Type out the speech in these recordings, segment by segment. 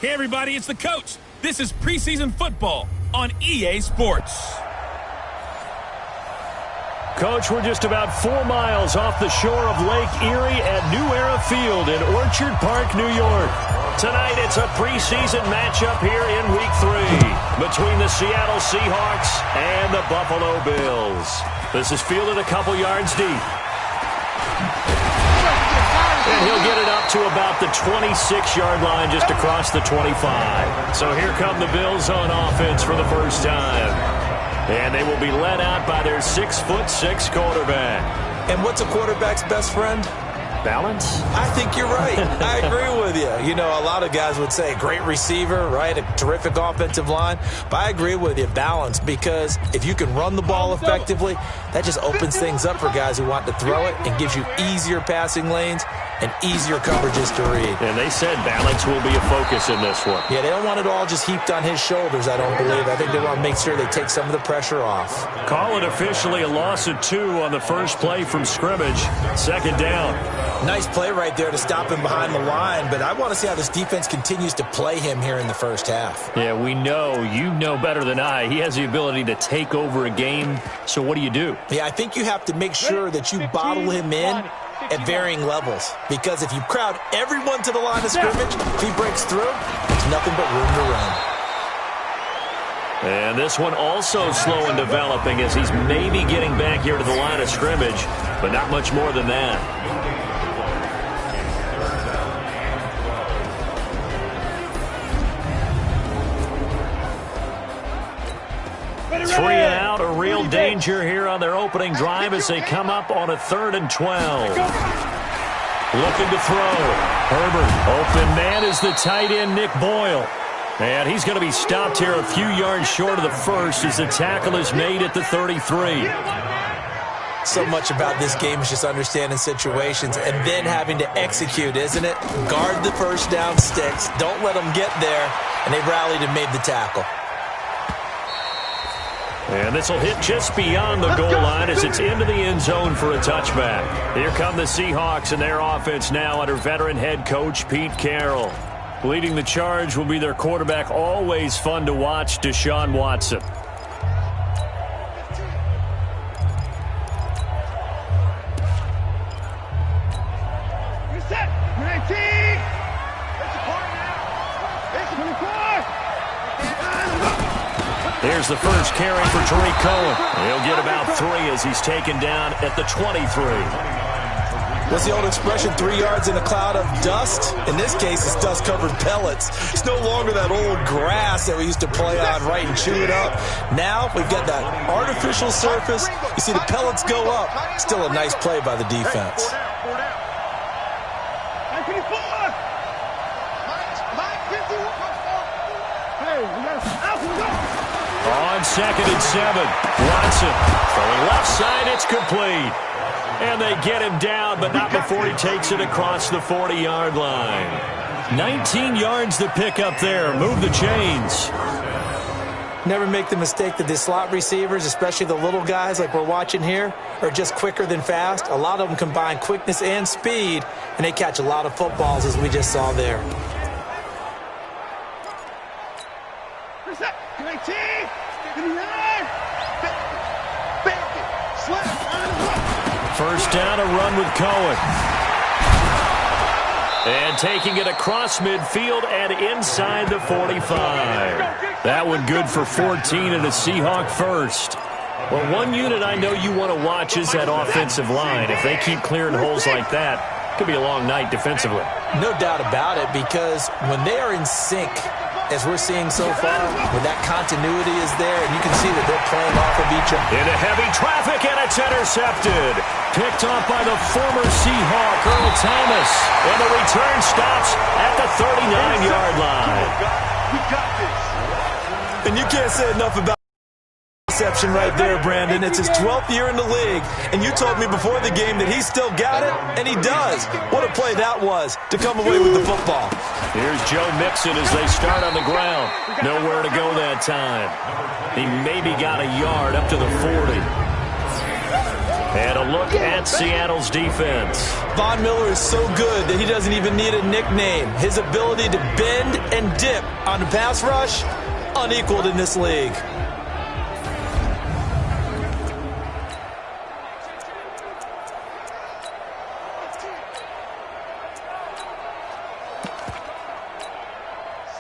Hey everybody, it's the coach. This is preseason football on EA Sports. Coach, we're just about 4 miles off the shore of Lake Erie at New Era Field in Orchard Park, New York. Tonight, it's a preseason matchup here in Week 3 between the Seattle Seahawks and the Buffalo Bills. This is fielded a couple yards deep. And he'll get it up to about the 26-yard line just across the 25. So here come the Bills on offense for the first time. And they will be led out by their 6'6" quarterback. And what's a quarterback's best friend? Balance? I think you're right. I agree with you. You know, a lot of guys would say great receiver, right? A terrific offensive line. But I agree with you, balance, because if you can run the ball effectively, that just opens things up for guys who want to throw it and gives you easier passing lanes and easier coverages to read. And they said balance will be a focus in this one. Yeah, they don't want it all just heaped on his shoulders, I don't believe. I think they want to make sure they take some of the pressure off. Call it officially a loss of 2 on the first play from scrimmage. Second down. Nice play right there to stop him behind the line, but I want to see how this defense continues to play him here in the first half. Yeah, we know. You know better than I. He has the ability to take over a game. So what do you do? Yeah, I think you have to make sure that you bottle him in at varying levels, because if you crowd everyone to the line of scrimmage, if he breaks through, there's nothing but room to run. And this one also slow in developing as he's maybe getting back here to the line of scrimmage, but not much more than that. 3 and out, a real danger here on their opening drive as they come up on a 3rd and 12. Looking to throw. Herbert, open man is the tight end, Nick Boyle. And he's going to be stopped here a few yards short of the first as the tackle is made at the 33. So much about this game is just understanding situations and then having to execute, isn't it? Guard the first down sticks. Don't let them get there. And they rallied and made the tackle. And this will hit just beyond the goal line as it's into the end zone for a touchback. Here come the Seahawks and their offense now under veteran head coach Pete Carroll. Leading the charge will be their quarterback, always fun to watch, Deshaun Watson. Here's the first carry for Tariq Cohen. He'll get about 3 as he's taken down at the 23. What's the old expression, 3 yards in a cloud of dust? In this case, it's dust-covered pellets. It's no longer that old grass that we used to play on, right, and chew it up. Now we've got that artificial surface. You see the pellets go up. Still a nice play by the defense. On 2nd and 7, Watson throwing left side, it's complete. And they get him down, but not before he takes it across the 40-yard line. 19 yards to pick up there. Move the chains. Never make the mistake that the slot receivers, especially the little guys like we're watching here, are just quicker than fast. A lot of them combine quickness and speed, and they catch a lot of footballs, as we just saw there. First down, a run with Cohen. And taking it across midfield and inside the 45. That one good for 14 and a Seahawk first. Well, one unit I know you want to watch is that offensive line. If they keep clearing holes like that, it could be a long night defensively. No doubt about it, because when they are in sync, as we're seeing so far, when that continuity is there, and you can see that they're playing off of each other. Into heavy traffic, and it's intercepted. Picked off by the former Seahawk, Earl Thomas. And the return stops at the 39-yard line. And you can't say enough about interception right there, Brandon. It's his 12th year in the league, and you told me before the game that he still got it, and he does. What a play that was to come away with the football. Here's Joe Mixon as they start on the ground. Nowhere to go that time. He maybe got a yard up to the 40. And a look at Seattle's defense. Von Miller is so good that he doesn't even need a nickname. His ability to bend and dip on the pass rush, unequaled in this league.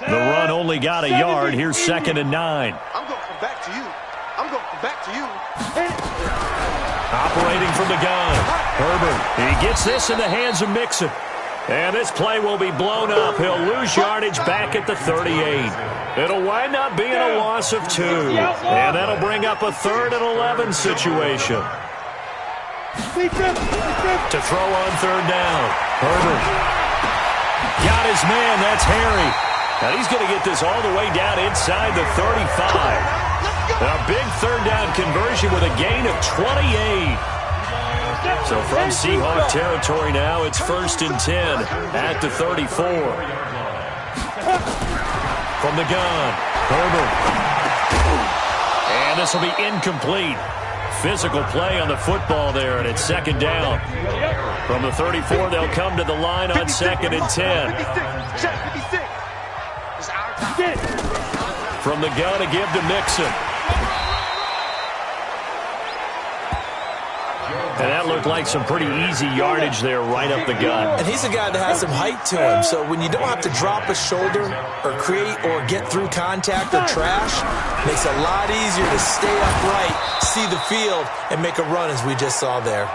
The run only got a yard. Here's 2nd and 9. I'm going to come back to you. I'm going to come back to you. Operating from the gun. Herbert. He gets this in the hands of Mixon. And this play will be blown up. He'll lose yardage back at the 38. It'll wind up being a loss of 2. And that'll bring up a 3rd and 11 situation. To throw on 3rd down. Herbert. Got his man. That's Harry. And he's going to get this all the way down inside the 35. A big 3rd down conversion with a gain of 28. So from Seahawk territory now, it's 1st and 10 at the 34. From the gun, Herbert. And this will be incomplete. Physical play on the football there, and it's 2nd down. From the 34, they'll come to the line on 2nd and 10. From the gun to give to Mixon. And that looked like some pretty easy yardage there right up the gut. And he's a guy that has some height to him. So when you don't have to drop a shoulder or create or get through contact or trash, makes it a lot easier to stay upright, see the field, and make a run as we just saw there.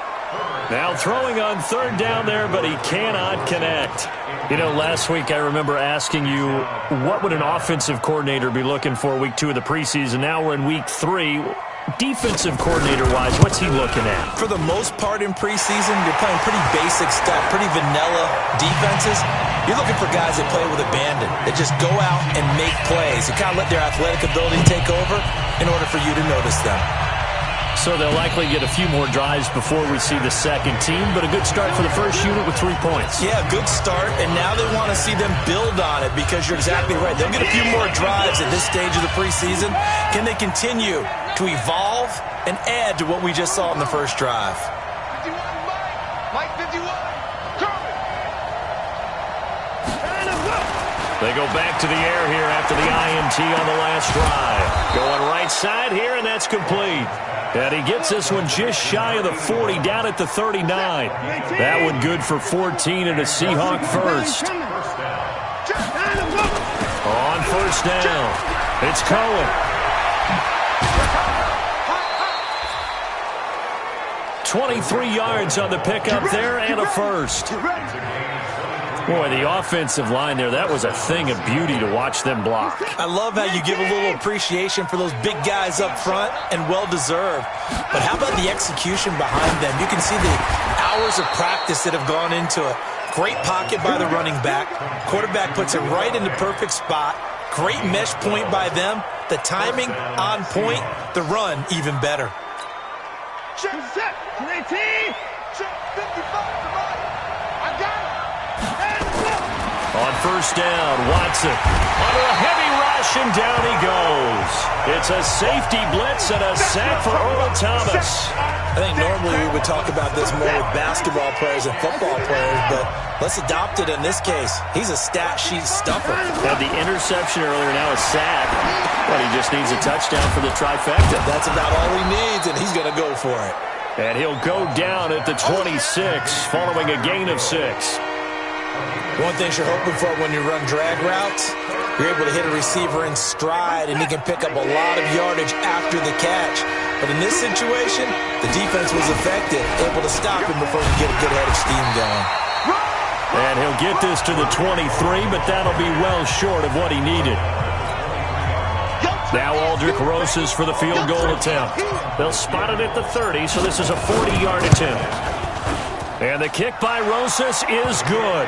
Now throwing on 3rd down there, but he cannot connect. You know, last week I remember asking you, what would an offensive coordinator be looking for week 2 of the preseason? Now we're in week 3. Defensive coordinator-wise, what's he looking at? For the most part in preseason, you're playing pretty basic stuff, pretty vanilla defenses. You're looking for guys that play with abandon, that just go out and make plays and kind of let their athletic ability take over in order for you to notice them. So they'll likely get a few more drives before we see the second team, but a good start for the first unit with 3 points. Yeah, good start, and now they want to see them build on it because you're exactly right. They'll get a few more drives at this stage of the preseason. Can they continue to evolve and add to what we just saw in the first drive? 51, Mike 51. They go back to the air here after the INT on the last drive. Going right side here, and that's complete. And he gets this one just shy of the 40, down at the 39. That one good for 14 and a Seahawk first. On 1st down, it's Cohen. 23 yards on the pickup there and a first. Boy, the offensive line there, that was a thing of beauty to watch them block. I love how you give a little appreciation for those big guys up front, and well-deserved. But how about the execution behind them? You can see the hours of practice that have gone into it. Great pocket by the running back. Quarterback puts it right in the perfect spot. Great mesh point by them. The timing on point. The run even better. Check, set, 18. Check, 55 to right. I got it. On 1st down, Watson under a heavy rush, and down he goes. It's a safety blitz and a sack for Earl Thomas. I think normally we would talk about this more with basketball players and football players, but let's adopt it in this case. He's a stat sheet stuffer. Had the interception earlier, now a sack. But he just needs a touchdown for the trifecta. That's about all he needs, and he's going to go for it. And he'll go down at the 26, following a gain of 6. One thing you're hoping for when you run drag routes, you're able to hit a receiver in stride, and he can pick up a lot of yardage after the catch. But in this situation, the defense was effective, able to stop him before he get a good head of steam going. And he'll get this to the 23, but that'll be well short of what he needed. Now Aldrich Rosas for the field goal attempt. They'll spot it at the 30, so this is a 40-yard attempt. And the kick by Rosas is good.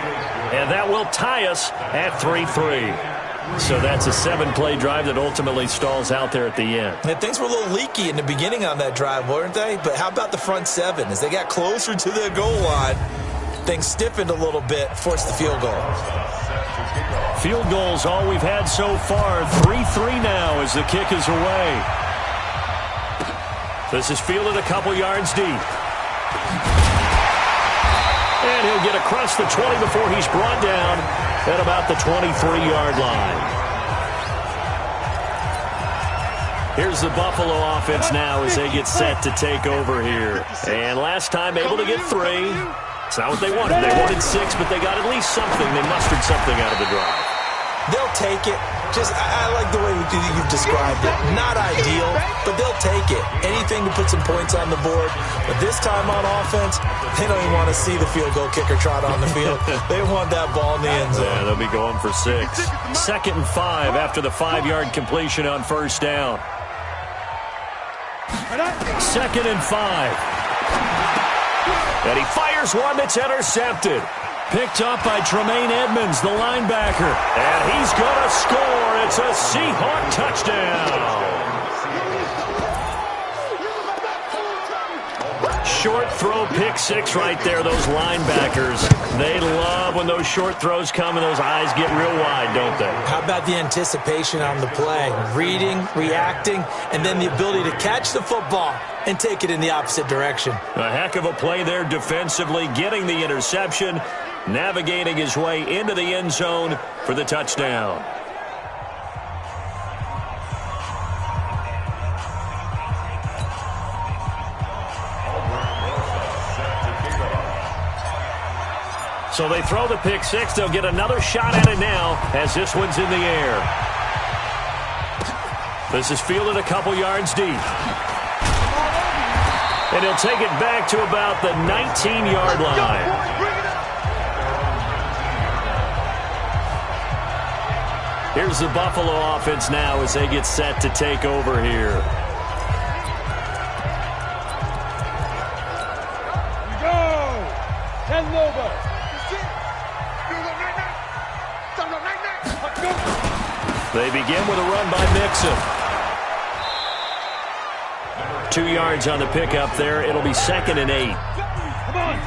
And that will tie us at 3-3. So that's a 7-play drive that ultimately stalls out there at the end. And things were a little leaky in the beginning on that drive, weren't they? But how about the front 7? As they got closer to the goal line, things stiffened a little bit, forced the field goal. Field goals all we've had so far. 3-3 now as the kick is away. This is fielded a couple yards deep. And he'll get across the 20 before he's brought down at about the 23-yard line. Here's the Buffalo offense now as they get set to take over here. And last time able to get 3. It's not what they wanted. They wanted 6, but they got at least something. They mustered something out of the drive. They'll take it. I like the way you've described it. Not ideal, but they'll take it. Anything to put some points on the board. But this time on offense, they don't even want to see the field goal kicker trot on the field. They want that ball in the end zone. Yeah, they'll be going for 6. 2nd and 5 after the 5-yard completion on first down. 2nd and 5. And he fires one that's intercepted. Picked up by Tremaine Edmonds, the linebacker. And he's going to score. It's a Seahawk touchdown. Short throw, pick 6 right there, those linebackers. They love when those short throws come and those eyes get real wide, don't they? How about the anticipation on the play? Reading, reacting, and then the ability to catch the football and take it in the opposite direction. A heck of a play there defensively, getting the interception, navigating his way into the end zone for the touchdown. So they throw the pick 6. They'll get another shot at it now as this one's in the air. This is fielded a couple yards deep. And he'll take it back to about the 19-yard line. Here's the Buffalo offense now as they get set to take over here. They begin with a run by Mixon. 2 yards on the pickup there. It'll be 2nd and 8.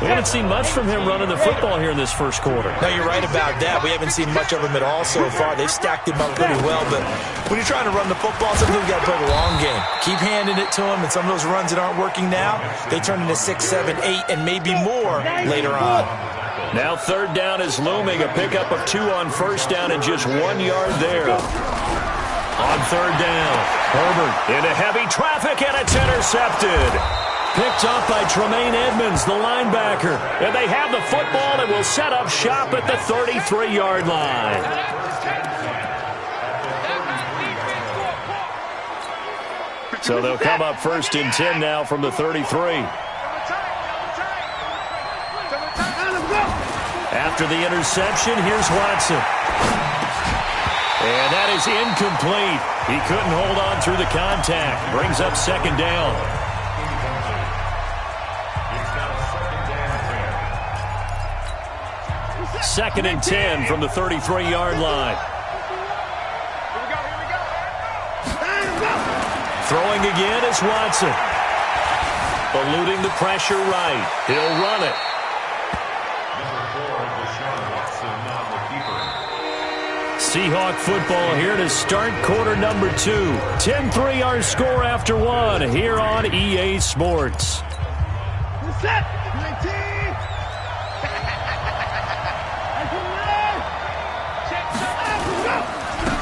We haven't seen much from him running the football here in this first quarter. No, you're right about that. We haven't seen much of him at all so far. They've stacked him up pretty well, but when you're trying to run the football, sometimes you've got to play the long game. Keep handing it to him, and some of those runs that aren't working now, they turn into 6, 7, 8, and maybe more later on. Now 3rd down is looming. A pickup of 2 on first down and just 1 yard there. On 3rd down, Herbert into heavy traffic, and it's intercepted. Picked up by Tremaine Edmonds, the linebacker. And they have the football and will set up shop at the 33-yard line. So they'll come up 1st and 10 now from the 33. After the interception, here's Watson. And that is incomplete. He couldn't hold on through the contact. Brings up 2nd down. Second and 10 from the 33-yard line. Throwing again is Watson. Eluding the pressure right. He'll run it. Seahawk football here to start quarter number 2. 10-3 our score after 1 here on EA Sports.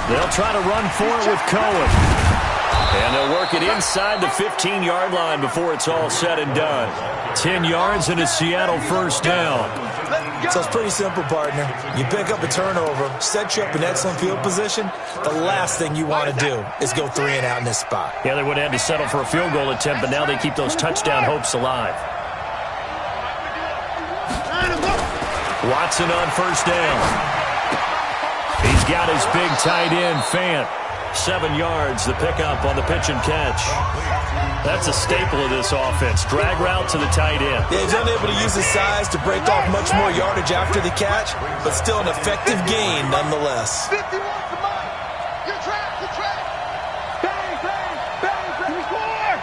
They'll try to run for it with Cohen. And they'll work it inside the 15-yard line before it's all said and done. 10 yards and a Seattle 1st down. So it's pretty simple, partner. You pick up a turnover, set you up in excellent field position. The last thing you want to do is go 3 and out in this spot. Yeah, they would have had to settle for a field goal attempt, but now they keep those touchdown hopes alive. Watson on 1st down. He's got his big tight end, Fant. 7 yards, the pickup on the pitch and catch. That's a staple of this offense. Drag route to the tight end. Yeah, he's unable to use his size to break off much more yardage after the catch, but still an effective gain nonetheless. 51 to Mike. Your track. Bang, score.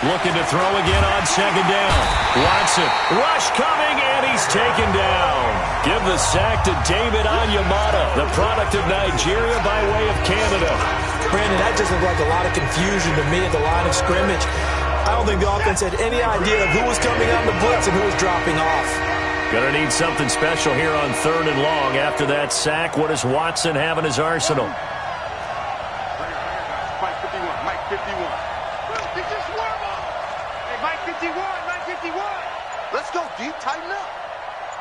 Looking to throw again on 2nd down. Watson, rush coming, and he's taken down. Give the sack to David Onyemata, the product of Nigeria by way of Canada. Brandon, that just looked like a lot of confusion to me at the line of scrimmage. I don't think the offense had any idea of who was coming on the blitz and who was dropping off. Gonna need something special here on 3rd and long. After that sack, what does Watson have in his arsenal? Mike 51, Mike 51. This is warm-up. Hey, Mike 51, Mike 51. Let's go deep, tighten up.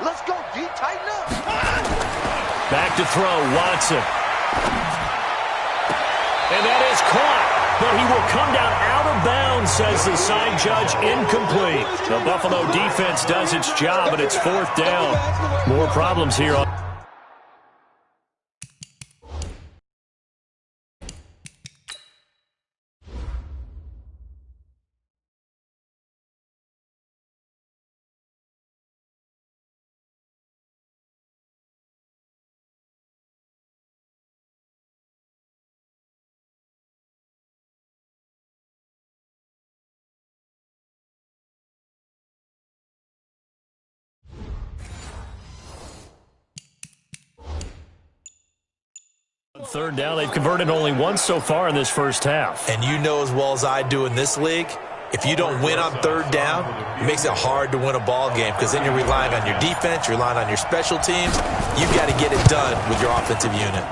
Let's go deep, tighten up. Back to throw, Watson. And that is caught. But he will come down out of bounds, says the side judge. Incomplete. The Buffalo defense does its job, and it's 4th down. More problems here on. Third down, they've converted only once so far in this first half. And you know as well as I do in this league, if you don't win on 3rd down, it makes it hard to win a ball game because then you're relying on your defense, you're relying on your special teams. You've got to get it done with your offensive unit.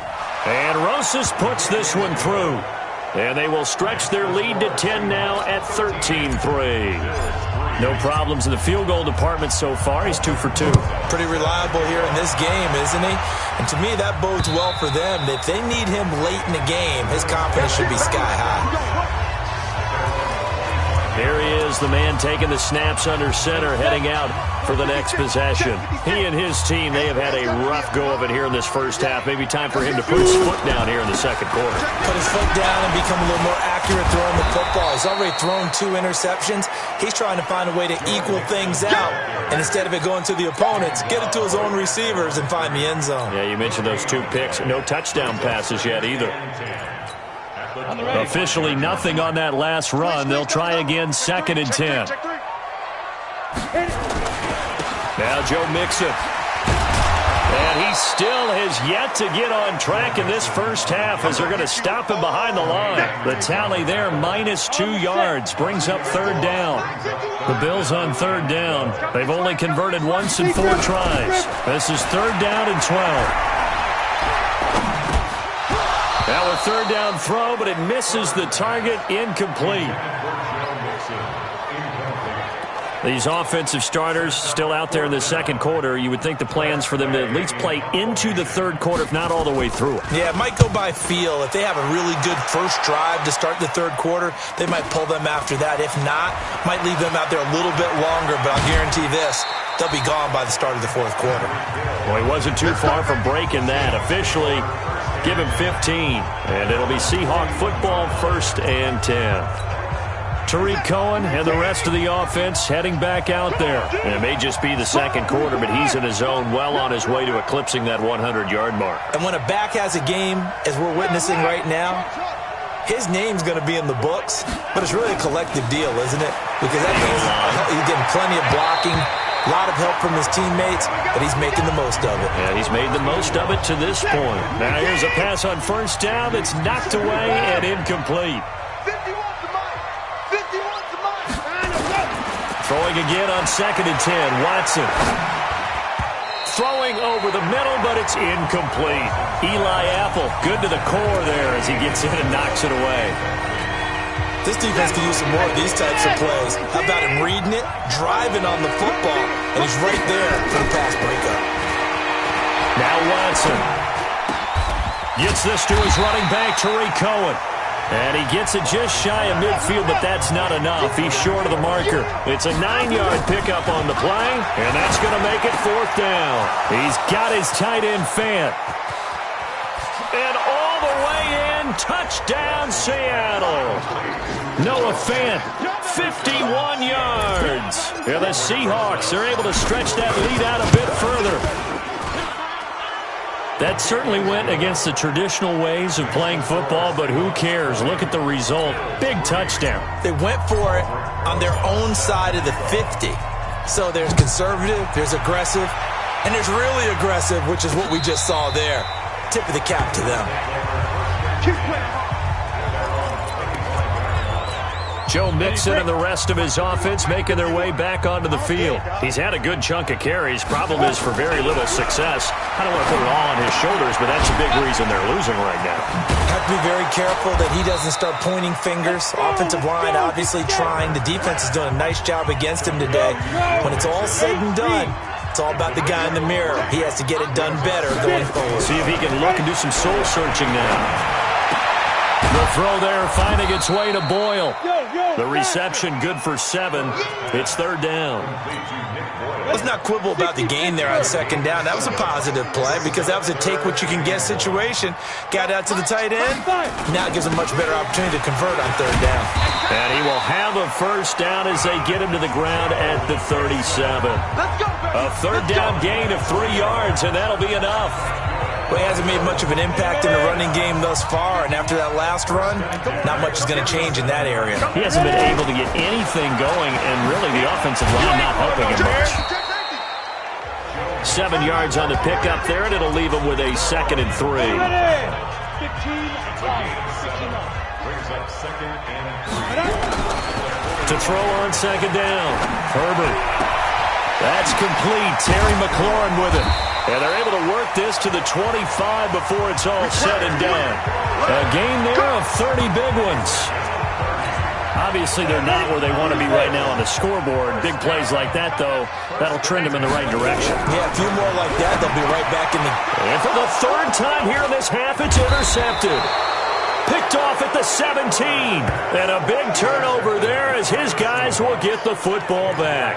And Rosas puts this one through. And they will stretch their lead to 10 now at 13-3. No problems in the field goal department so far. He's 2 for 2. Pretty reliable here in this game, isn't he? And to me, that bodes well for them. If they need him late in the game, his confidence should be sky high. There he is, the man taking the snaps under center, heading out for the next possession. He and his team, they have had a rough go of it here in this first half. Maybe time for him to put his foot down here in the second quarter. Put his foot down and become a little more accurate throwing the football. He's already thrown 2 interceptions. He's trying to find a way to equal things out. And instead of it going to the opponents, get it to his own receivers and find the end zone. Yeah, you mentioned those 2 picks. No touchdown passes yet either. Officially nothing on that last run. They'll try again, 2nd and 10. Now Joe Mixon. And he still has yet to get on track in this first half as they're going to stop him behind the line. The tally there, -2 yards, brings up 3rd down. The Bills on 3rd down. They've only converted once in 4 tries. This is 3rd down and 12. Now a 3rd down throw, but it misses the target, incomplete. These offensive starters still out there in the second quarter. You would think the plans for them to at least play into the third quarter, if not all the way through. Yeah, it might go by feel. If they have a really good first drive to start the third quarter, they might pull them after that. If not, might leave them out there a little bit longer, but I'll guarantee this, they'll be gone by the start of the fourth quarter. Well, he wasn't too far from breaking that. Officially, give him 15, and it'll be Seahawk football, 1st and 10. Tariq Cohen and the rest of the offense heading back out there. And it may just be the second quarter, but he's in his zone, well on his way to eclipsing that 100-yard mark. And when a back has a game, as we're witnessing right now, his name's going to be in the books, but it's really a collective deal, isn't it? Because that means he's getting plenty of blocking, a lot of help from his teammates, but he's making the most of it. Yeah, he's made the most of it to this point. Now here's a pass on first down that's knocked away and incomplete. Throwing again on 2nd and 10, Watson. Throwing over the middle, but it's incomplete. Eli Apple, good to the core there as he gets in and knocks it away. This defense could use some more of these types of plays. How about him reading it, driving on the football, and he's right there for the pass breakup. Now Watson gets this to his running back, Tariq Cohen. And he gets it just shy of midfield, but that's not enough. He's short of the marker. It's a 9-yard pickup on the play, and that's going to make it 4th down. He's got his tight end Fant. And all the way in, touchdown Seattle. Noah Fant, 51 yards. Yeah, the Seahawks are able to stretch that lead out a bit further. That certainly went against the traditional ways of playing football, but who cares? Look at the result. Big touchdown. They went for it on their own side of the 50. So there's conservative, there's aggressive, and there's really aggressive, which is what we just saw there. Tip of the cap to them. Joe Mixon and the rest of his offense making their way back onto the field. He's had a good chunk of carries. Problem is for very little success. I don't want to put it all on his shoulders, but that's a big reason they're losing right now. Have to be very careful that he doesn't start pointing fingers. Offensive line obviously trying. The defense is doing a nice job against him today. When it's all said and done, it's all about the guy in the mirror. He has to get it done better going forward. See if he can look and do some soul searching now. The throw there finding its way to Boyle. The reception good for 7. It's 3rd down. Let's not quibble about the gain there on 2nd down. That was a positive play because that was a take-what-you-can-get situation. Got out to the tight end. Now it gives him a much better opportunity to convert on 3rd down. And he will have a 1st down as they get him to the ground at the 37. A 3rd down gain of 3 yards, and that'll be enough. Well, he hasn't made much of an impact in the running game thus far, and after that last run, not much is going to change in that area. He hasn't been able to get anything going, and really the offensive line not helping him much. 7 yards on the pickup there, and it'll leave him with a 2nd and 3. To throw on 2nd down. Herbert. That's complete. Terry McLaurin with it. And they're able to work this to the 25 before it's all said and done. A gain there of 30 big ones. Obviously, they're not where they want to be right now on the scoreboard. Big plays like that, though, that'll trend them in the right direction. Yeah, a few more like that, they'll be right back in the... And for the 3rd time here in this half, it's intercepted. Picked off at the 17. And a big turnover there as his guys will get the football back.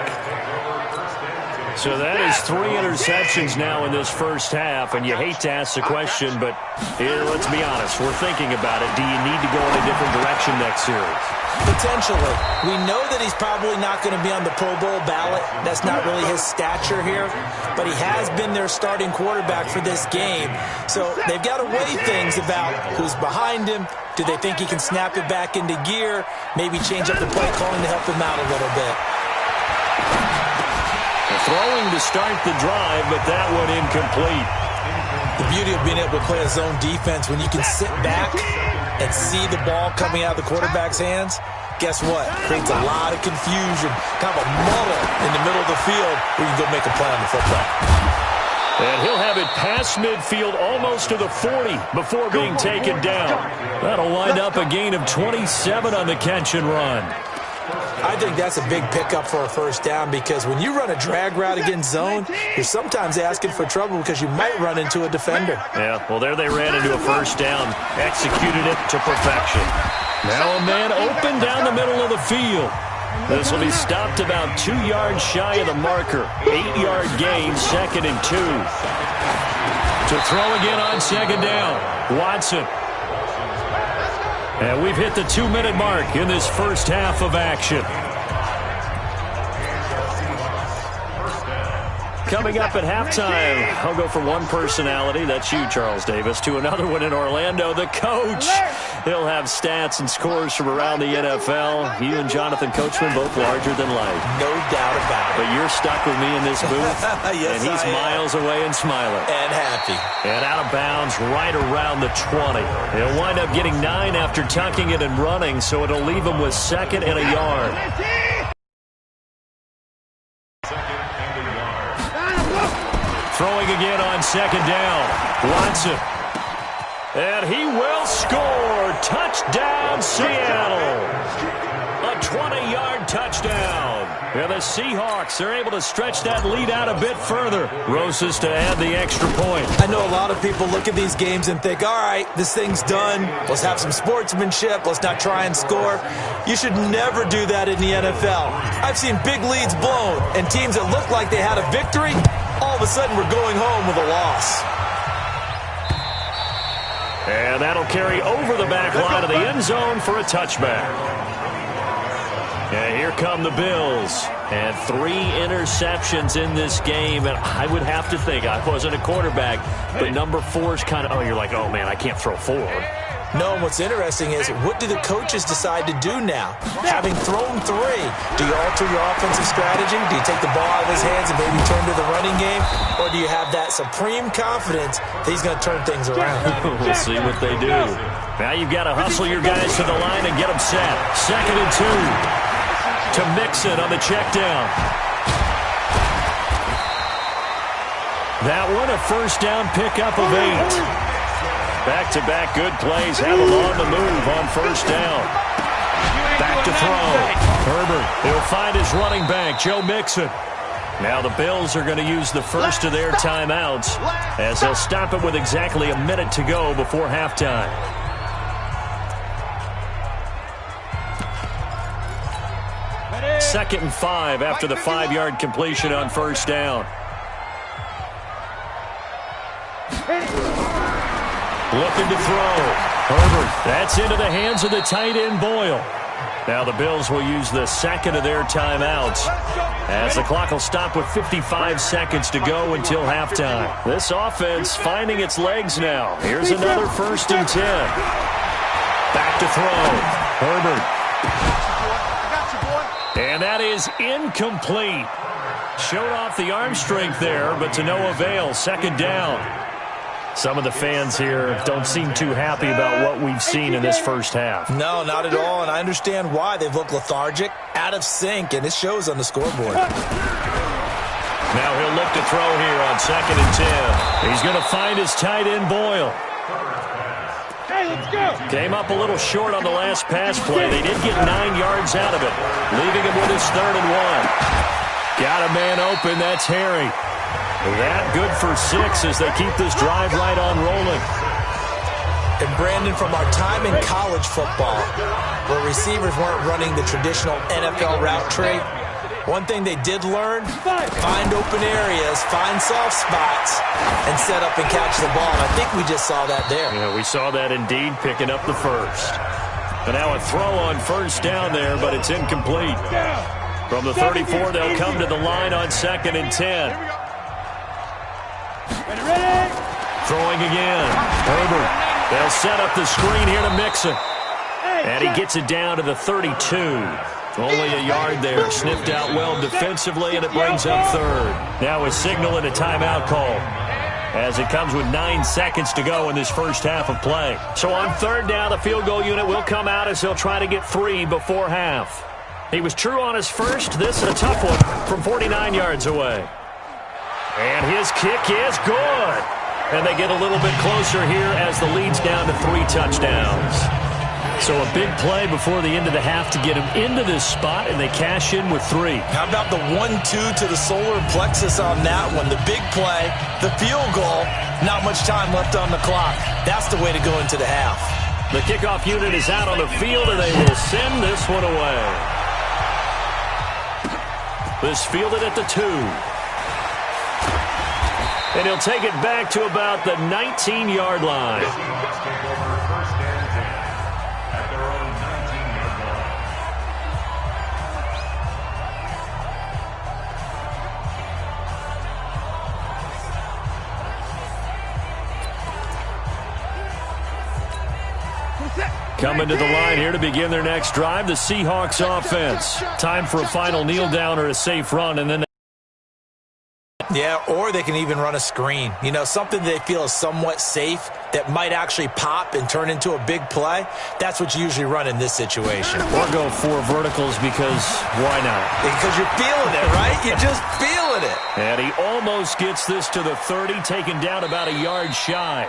So that is 3 interceptions now in this first half, and you hate to ask the question, but let's be honest, we're thinking about it. Do you need to go in a different direction next series? Potentially. We know that he's probably not going to be on the Pro Bowl ballot. That's not really his stature here, but he has been their starting quarterback for this game. So they've got to weigh things about who's behind him. Do they think he can snap it back into gear? Maybe change up the play calling to help him out a little bit. Throwing to start the drive, but that one incomplete. The beauty of being able to play a zone defense when you can sit back and see the ball coming out of the quarterback's hands, guess what? Creates a lot of confusion, kind of a muddle in the middle of the field where you can go make a play on the football. And he'll have it past midfield almost to the 40 before being taken down. That'll wind up a gain of 27 on the catch and run. I think that's a big pickup for a 1st down because when you run a drag route against zone, you're sometimes asking for trouble because you might run into a defender. Yeah, well, there they ran into a 1st down, executed it to perfection. Now a man open down the middle of the field. This will be stopped about 2 yards shy of the marker. 8-yard gain, 2nd and 2. To throw again on 2nd down. Watson. And we've hit the 2-minute mark in this first half of action. Coming up at halftime, I'll go from one personality, that's you, Charles Davis, to another one in Orlando, the coach. He'll have stats and scores from around the NFL. You and Jonathan Coachman, both larger than life. No doubt about it. But you're stuck with me in this booth, yes, and he's miles away and smiling. And happy. And out of bounds right around the 20. He'll wind up getting 9 after tucking it and running, so it'll leave him with 2nd and a yard. Throwing again on 2nd down. Watson. And he will score. Touchdown, Seattle. A 20-yard touchdown. And the Seahawks are able to stretch that lead out a bit further. Rosas to add the extra point. I know a lot of people look at these games and think, all right, this thing's done. Let's have some sportsmanship. Let's not try and score. You should never do that in the NFL. I've seen big leads blown and teams that looked like they had a victory, all of a sudden we're going home with a loss. And that'll carry over the back line of the end zone for a touchback. And here come the Bills. And 3 interceptions in this game. And I would have to think, I wasn't a quarterback, but number 4 is kind of, you're like, oh, man, I can't throw 4. No, and what's interesting is, what do the coaches decide to do now? Having thrown 3, do you alter your offensive strategy? Do you take the ball out of his hands and maybe turn to the running game? Or do you have that supreme confidence that he's going to turn things around? We'll see what they do. Now you've got to hustle your guys to the line and get them set. 2nd and 2 to Mixon on the check down. That one a first down pickup of 8. Back-to-back good plays have them on the move on first down. Back to throw. Herbert, he'll find his running back, Joe Mixon. Now the Bills are going to use the first of their timeouts as they'll stop it with exactly a minute to go before halftime. Second and 5 after the 5-yard completion on first down. Looking to throw. Herbert, that's into the hands of the tight end Boyle. Now the Bills will use the second of their timeouts as the clock will stop with 55 seconds to go until halftime. This offense finding its legs now. Here's another 1st and 10. Back to throw. Herbert. And that is incomplete. Showed off the arm strength there, but to no avail. 2nd down. Some of the fans here don't seem too happy about what we've seen in this first half. No, not at all, and I understand why. They've looked lethargic, out of sync, and it shows on the scoreboard. Now he'll look to throw here on 2nd and 10. He's going to find his tight end Boyle. Hey, let's go. Came up a little short on the last pass play. They did get 9 yards out of it, leaving him with his 3rd and 1. Got a man open. That's Harry. That good for 6 as they keep this drive right on rolling. And Brandon, from our time in college football, where receivers weren't running the traditional NFL route tree, one thing they did learn, find open areas, find soft spots, and set up and catch the ball. I think we just saw that there. Yeah, we saw that indeed, picking up the first. And now a throw on first down there, but it's incomplete. From the 34, they'll come to the line on 2nd and 10. Throwing again. Herbert. They'll set up the screen here to Mixon. And he gets it down to the 32. Only a yard there. Sniffed out well defensively, and it brings up 3rd. Now a signal and a timeout call as it comes with 9 seconds to go in this first half of play. So on 3rd down, the field goal unit will come out as he'll try to get 3 before half. He was true on his first. This a tough one from 49 yards away. And his kick is good. And they get a little bit closer here as the lead's down to 3 touchdowns. So a big play before the end of the half to get him into this spot, and they cash in with 3. How about the 1-2 to the solar plexus on that one? The big play, the field goal, not much time left on the clock. That's the way to go into the half. The kickoff unit is out on the field, and they will send this one away. This fielded at the 2. And he'll take it back to about the 19-yard line. Coming to the line here to begin their next drive, the Seahawks offense. Time for a final kneel down or a safe run, and then yeah, or they can even run a screen. You know, something they feel is somewhat safe that might actually pop and turn into a big play. That's what you usually run in this situation. Or go 4 verticals because why not? Because you're feeling it, right? You're just feeling it. And he almost gets this to the 30, taken down about a yard shy.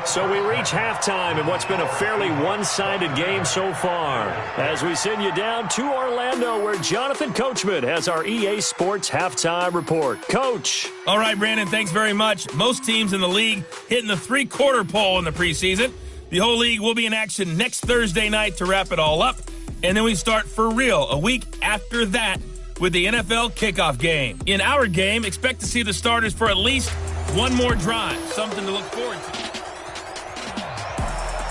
So we reach halftime in what's been a fairly one-sided game so far as we send you down to Orlando where Jonathan Coachman has our EA Sports Halftime Report. Coach. All right, Brandon, thanks very much. Most teams in the league hitting the 3-quarter pole in the preseason. The whole league will be in action next Thursday night to wrap it all up. And then we start for real a week after that with the NFL kickoff game. In our game, expect to see the starters for at least one more drive, something to look forward to.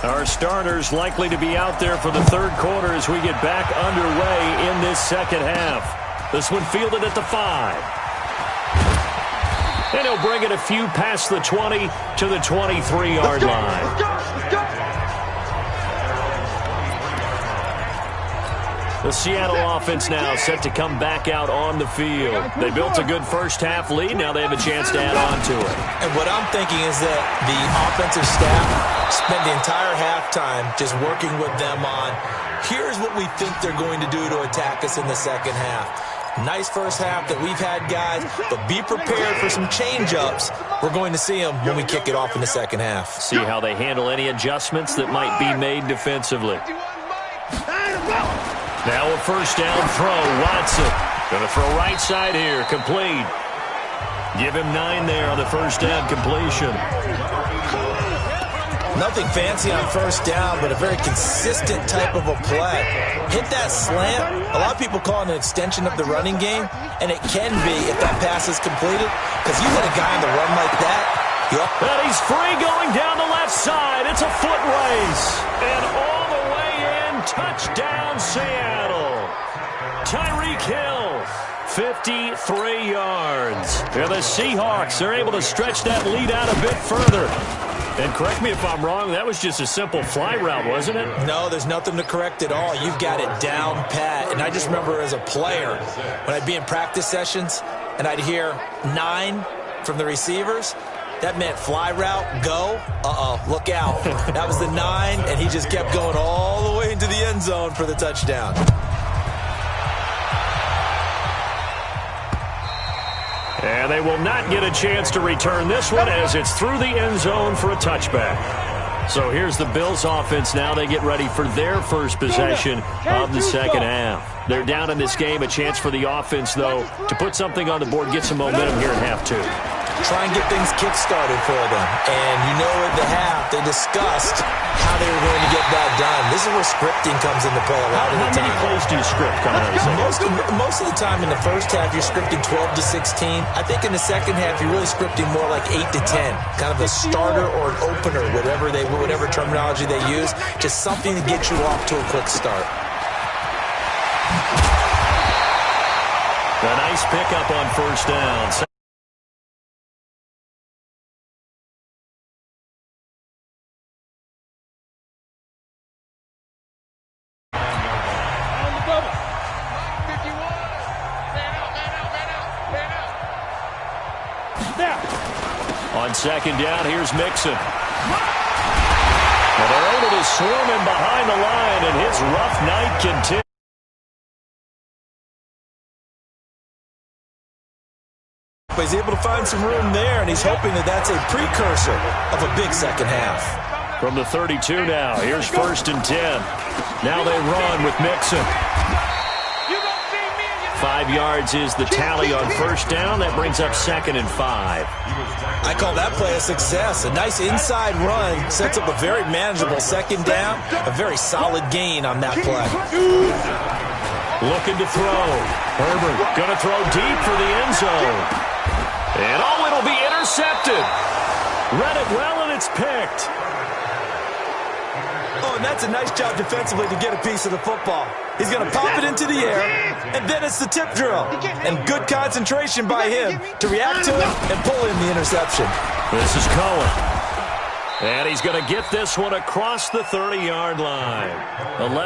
Our starters likely to be out there for the 3rd quarter as we get back underway in this second half. This one fielded at the 5. And he'll bring it a few past the 20 to the 23-yard line. Let's go. The Seattle offense now set to come back out on the field. They built a good first half lead. Now they have a chance to add on to it. And what I'm thinking is that the offensive staff Spent the entire halftime just working with them on, here's what we think they're going to do to attack us in the second half. Nice first half that we've had, guys, but be prepared for some change-ups. We're going to see them when we kick it off in the second half. See how they handle any adjustments that might be made defensively. Now a first down throw. Watson going to throw right side here. Complete. Give him 9 there on the first down completion. Nothing fancy on first down, but a very consistent type of a play. Hit that slant. A lot of people call it an extension of the running game, and it can be if that pass is completed, because you hit a guy on the run like that. And he's free going down the left side. It's a foot race. And all the way in, touchdown Seattle. Tyreek Hill, 53 yards. And the Seahawks are able to stretch that lead out a bit further. And correct me if I'm wrong, that was just a simple fly route, wasn't it? No, there's nothing to correct at all. You've got it down pat. And I just remember as a player, when I'd be in practice sessions and I'd hear 9 from the receivers, that meant fly route, go, look out. That was the 9, and he just kept going all the way into the end zone for the touchdown. And they will not get a chance to return this one as it's through the end zone for a touchback. So here's the Bills offense now. They get ready for their first possession of the second half. They're down in this game. A chance for the offense, though, to put something on the board, get some momentum here in half 2. Try and get things kick-started for them. And you know at the half, they discussed how they were going to get that done. This is where scripting comes into play a lot of the time. How many plays do you script coming out of the second? Most of the time in the first half, you're scripting 12 to 16. I think in the second half, you're really scripting more like 8 to 10. Kind of a starter or an opener, whatever terminology they use. Just something to get you off to a quick start. A nice pickup on first down. On second down, here's Mixon. And they're able to swarm him behind the line, and his rough night continues. He's able to find some room there, and he's hoping that that's a precursor of a big second half. From the 32 now, here's first and 10. Now they run with Mixon. 5 yards is the tally on first down. That brings up second and 5. I call that play a success. A nice inside run sets up a very manageable second down. A very solid gain on that play. Looking to throw. Herbert going to throw deep for the end zone. And it'll be intercepted. Read it well, and it's picked. Oh, and that's a nice job defensively to get a piece of the football. He's going to pop it into the air, and then it's the tip drill. And good concentration by him to react to it and pull in the interception. This is Cohen. And he's going to get this one across the 30-yard line. 11.